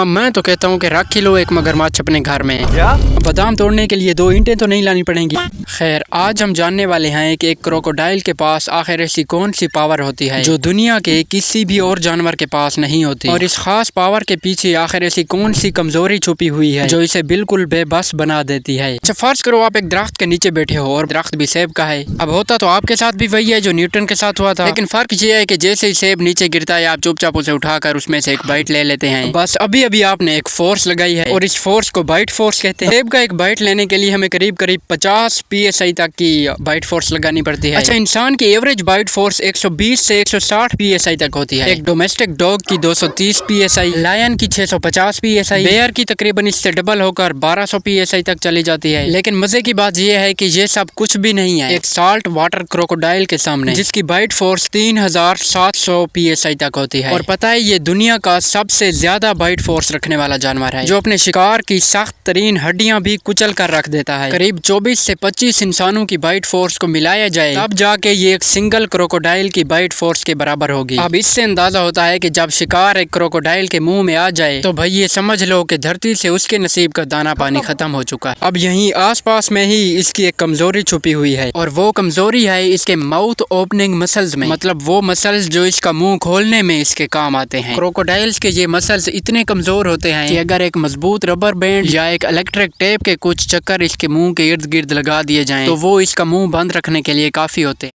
मैं तो कहता हूँ कि रख ही लो एक मगरमच्छ अपने घर में। क्या? बादाम तोड़ने के लिए 2 ईंटें तो नहीं लानी पड़ेंगी। खैर, आज हम जानने वाले हैं कि एक क्रोकोडाइल के पास आखिर ऐसी कौन सी पावर होती है जो दुनिया के किसी भी और जानवर के पास नहीं होती, और इस खास पावर के पीछे आखिर ऐसी कौन सी कमजोरी छुपी हुई है जो इसे बिल्कुल बेबस बना देती है। अच्छा, फर्ज करो आप एक दरख्त के नीचे बैठे हो और दरख्त भी सेब का है। अब होता तो आपके साथ भी वही है जो न्यूटन के साथ हुआ था, लेकिन फर्क ये है कि जैसे ही सेब नीचे गिरता है आप चुपचाप उसे उठाकर उसमें से एक बाइट ले लेते हैं। बस अभी अभी आपने एक फोर्स लगाई है और इस फोर्स को बाइट फोर्स कहते हैं। सेब का एक बाइट लेने के लिए हमें करीब 50 PSI तक की बाइट फोर्स लगानी पड़ती है। अच्छा, इंसान की एवरेज बाइट फोर्स 120 से 160 PSI तक होती है। एक डोमेस्टिक डॉग की 230 PSI, लायन की 650 PSI, बेयर की तकरीबन इससे डबल होकर 1200 PSI तक चली जाती है। लेकिन मजे की बात यह है कि ये सब कुछ भी नहीं है एक साल्ट वाटर क्रोकोडाइल के सामने, जिसकी बाइट फोर्स 3700 PSI तक होती है। और पता है, ये दुनिया का सबसे ज्यादा बाइट फोर्स रखने वाला जानवर है, जो अपने शिकार की सख्त तरीन हड्डियां भी कुचल कर रख देता है। करीब 24 से 25 इंसानों की बाइट फोर्स को मिलाया जाए तब जाके ये एक सिंगल क्रोकोडाइल की बाइट फोर्स के बराबर होगी। अब इससे अंदाजा होता है कि जब शिकार एक क्रोकोडाइल के मुंह में आ जाए तो भाई ये समझ लो कि धरती से उसके नसीब का दाना पानी खत्म हो चुका है। अब यहीं आसपास में ही इसकी एक कमजोरी छुपी हुई है, और वो कमजोरी है इसके माउथ ओपनिंग मसल्स में, मतलब वो मसल्स जो इसका मुंह खोलने में इसके काम आते हैं। क्रोकोडाइल्स के ये मसल्स इतने कमजोर होते हैं कि अगर एक मजबूत रबर बैंड या एक इलेक्ट्रिक टेप के कुछ चक्कर इसके मुंह के इर्द गिर्द लगा दिए जाएं तो वो इसका मुंह बंद रखने के लिए काफी होते हैं।